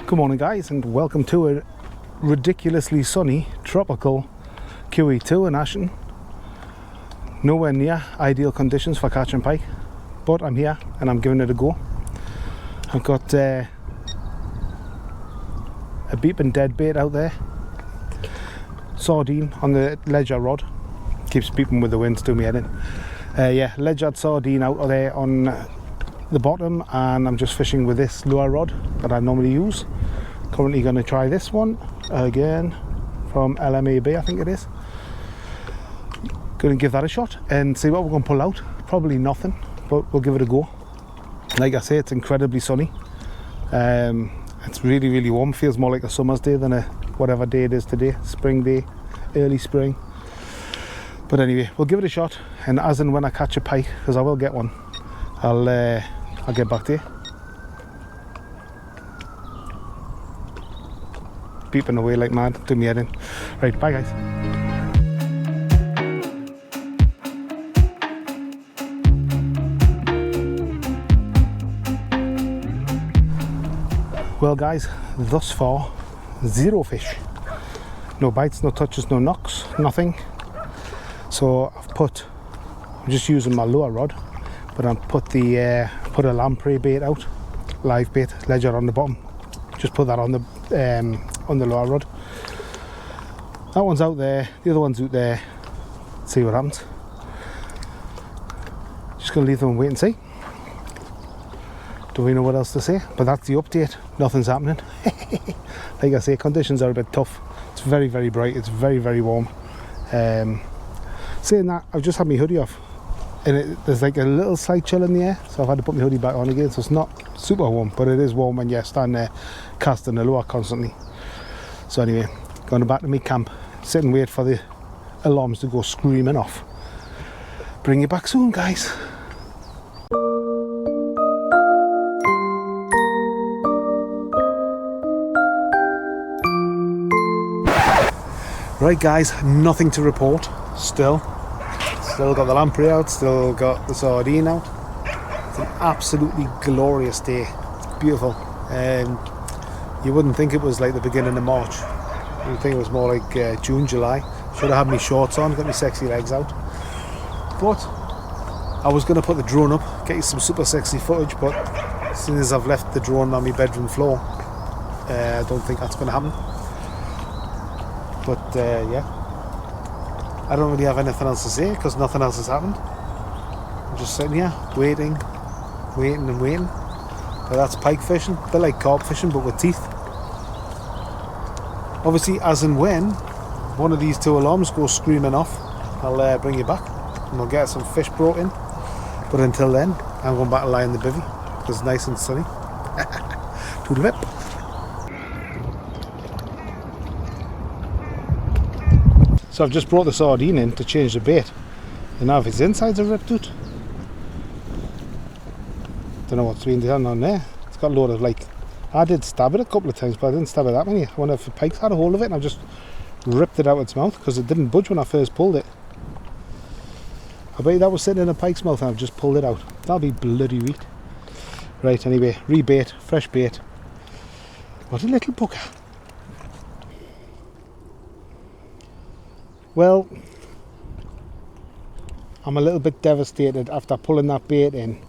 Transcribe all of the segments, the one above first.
Good morning guys, and welcome to a ridiculously sunny tropical QE2 in Ashington. Nowhere near ideal conditions for catching pike, but I'm here and I'm giving it a go. I've got a beeping dead bait out there, sardine on the ledger rod, keeps beeping with the wind, do me head in. Ledger sardine out of there on the bottom, and I'm just fishing with this lure rod that I normally use. Currently going to try this one again from LMAB, I think it is. Going to give that a shot and see what we're going to pull out. Probably nothing, but we'll give it a go. Like I say, it's incredibly sunny. It's really warm. Feels more like a summer's day than a whatever day it is today. Spring day, early spring. But anyway, we'll give it a shot, and as and when I catch a pike, because I will get one, I'll get back to you. Beeping away like mad, do me head in. Right, bye guys. Well guys, thus far, zero fish. No bites, no touches, no knocks, nothing. So I'm just using my lure rod, but I've put a lamprey bait out, live bait, ledger on the bottom. Just put that on the lure rod. That one's out there, the other one's out there. See what happens. Just gonna leave them and wait and see. Don't really know what else to say, but that's the update. Nothing's happening. Like I say, conditions are a bit tough. It's very bright, it's very warm. Saying that, I've just had my hoodie off, and there's like a little slight chill in the air, so I've had to put my hoodie back on again. So it's not super warm, but it is warm when you're standing there casting the lure constantly. So anyway, going back to my camp, sit and wait for the alarms to go screaming off. Bring you back soon guys. Right guys, nothing to report. Still got the lamprey out, still got the sardine out. It's an absolutely glorious day. It's beautiful. You wouldn't think it was like the beginning of March. You would think it was more like June, July. Should have had my shorts on, got my sexy legs out. But I was going to put the drone up, get you some super sexy footage, but as soon as I've left the drone on my bedroom floor, I don't think that's going to happen. But yeah, I don't really have anything else to say because nothing else has happened. I'm just sitting here waiting. But that's pike fishing, a bit like carp fishing but with teeth. Obviously, as and when one of these two alarms goes screaming off, I'll bring you back and we'll get some fish brought in. But until then, I'm going back to lie in the bivvy because it's nice and sunny. Toodle-lip. So I've just brought the sardine in to change the bait, and now if its insides are ripped out, don't know what's been done on there. It's got a load of I did stab it a couple of times, but I didn't stab it that many. I wonder if the pike's had a hold of it and I've just ripped it out of its mouth because it didn't budge when I first pulled it. I bet you that was sitting in a pike's mouth and I've just pulled it out. That'll be bloody wheat. Right, anyway, rebait, fresh bait. What a little booger. Well, I'm a little bit devastated after pulling that bait in,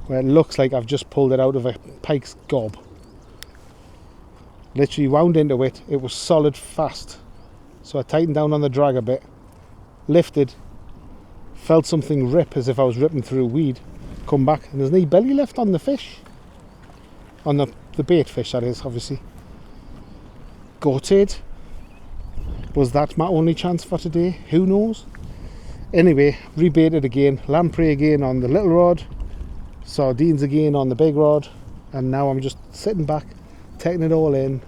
where it looks like I've just pulled it out of a pike's gob. Literally wound into it, it was solid fast. So I tightened down on the drag a bit, lifted, felt something rip as if I was ripping through weed, come back, and there's no belly left on the fish. On the bait fish, that is, obviously. Gutted. Was that my only chance for today? Who knows? Anyway, rebaited again, lamprey again on the little rod, sardines again on the big rod, and now I'm just sitting back, taking it all in,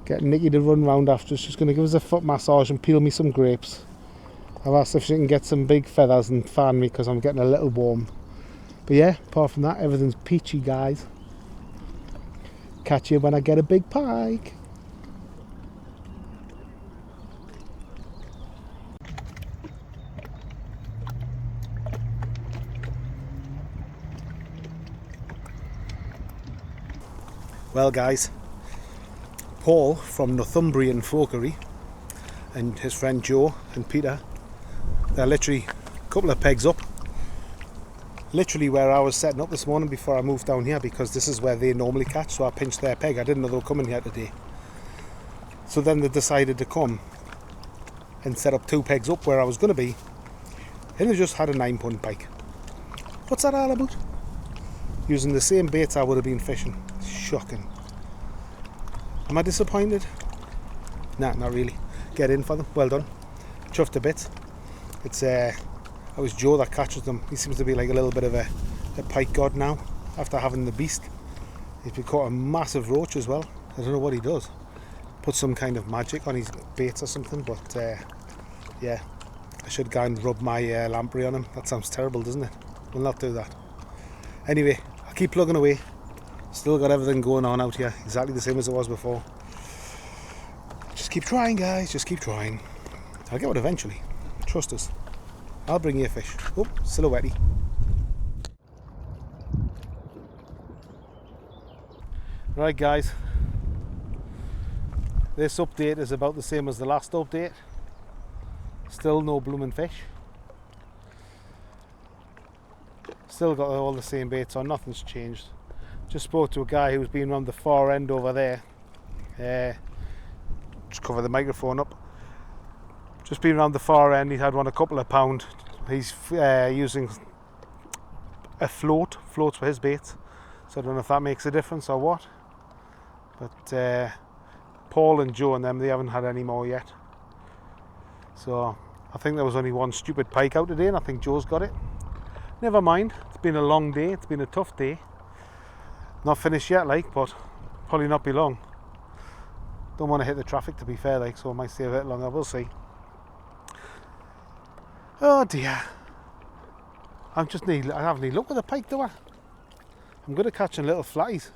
getting Nikki to run round after us. She's going to give us a foot massage and peel me some grapes. I've asked if she can get some big feathers and fan me because I'm getting a little warm. But yeah, apart from that, everything's peachy guys. Catch you when I get a big pike. Well guys, Paul from Northumbrian Folkery and his friend Joe and Peter. They're literally a couple of pegs up. Literally where I was setting up this morning before I moved down here, because this is where they normally catch, so I pinched their peg. I didn't know they were coming here today. So then they decided to come and set up 2 pegs up where I was going to be, and they just had a 9-pound pike. What's that all about? Using the same baits I would have been fishing. Shocking. Am I disappointed? Nah, not really. Get in for them. Well done. Chuffed a bit. It's it was Joe that catches them. He seems to be like a little bit of a pike god now after having the beast. He's been caught a massive roach as well. I don't know what he does. Put some kind of magic on his baits or something, but yeah, I should go and rub my lamprey on him. That sounds terrible, doesn't it? We'll not do that. Anyway, I'll keep plugging away. Still got everything going on out here, exactly the same as it was before. Just keep trying, guys, just keep trying. I'll get one eventually. Trust us. I'll bring you a fish. Oh, silhouette-y. Right, guys. This update is about the same as the last update. Still no blooming fish. Still got all the same baits on, nothing's changed. Just spoke to a guy who's been around the far end over there. Just cover the microphone up. Just been around the far end, he had one a couple of pound. He's using a floats for his baits. So I don't know if that makes a difference or what. But Paul and Joe and them, they haven't had any more yet. So I think there was only one stupid pike out today, and I think Joe's got it. Never mind, it's been a long day, it's been a tough day. Not finished yet, like, but probably not be long. Don't want to hit the traffic, to be fair, like, so I might stay a bit longer, we'll see. Oh dear. I haven't any luck with a pike, do I? I'm good at catching little flies.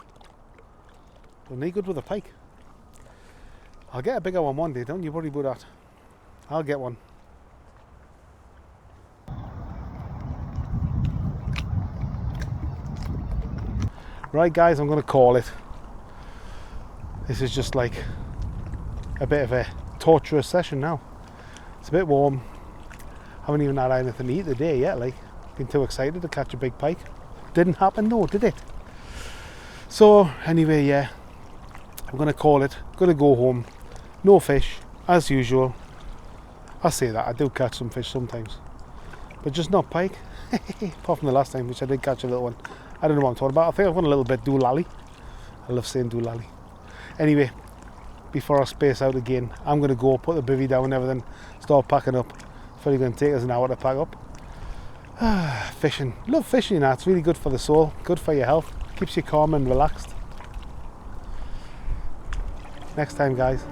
Don't need good with a pike. I'll get a bigger one day, don't you worry about that. I'll get one. Right, guys, I'm going to call it. This is just like a bit of a torturous session now. It's a bit warm. Haven't even had anything to eat today yet, like. Been too excited to catch a big pike. Didn't happen though, did it? So, anyway, yeah. I'm going to call it. Going to go home. No fish, as usual. I say that, I do catch some fish sometimes. But just not pike. Apart from the last time, which I did catch a little one. I don't know what I'm talking about. I think I've gone a little bit doolally. I love saying doolally. Anyway, before I space out again, I'm going to go put the bivvy down and everything, start packing up. It's only going to take us an hour to pack up. Fishing. Love fishing, you know. It's really good for the soul, good for your health, keeps you calm and relaxed. Next time, guys.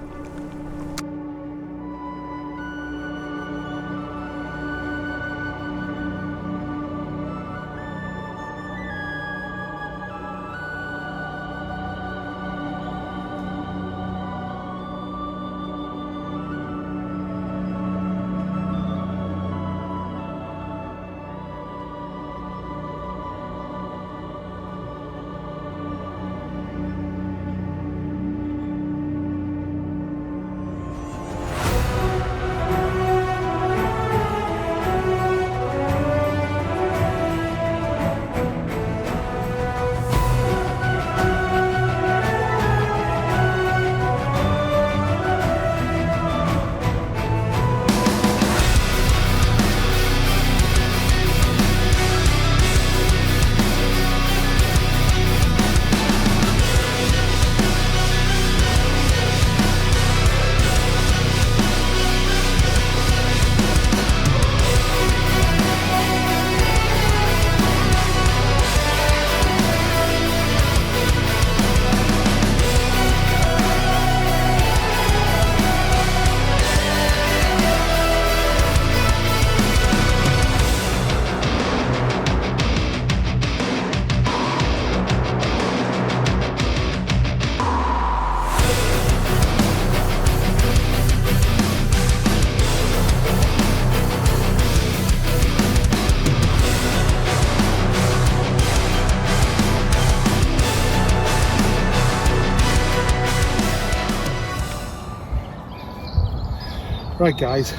Right guys,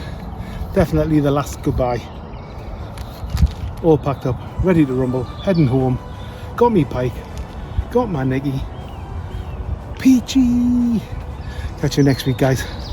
definitely the last goodbye. All packed up, ready to rumble, heading home. Got me pike, got my Nicky. Peachy! Catch you next week guys.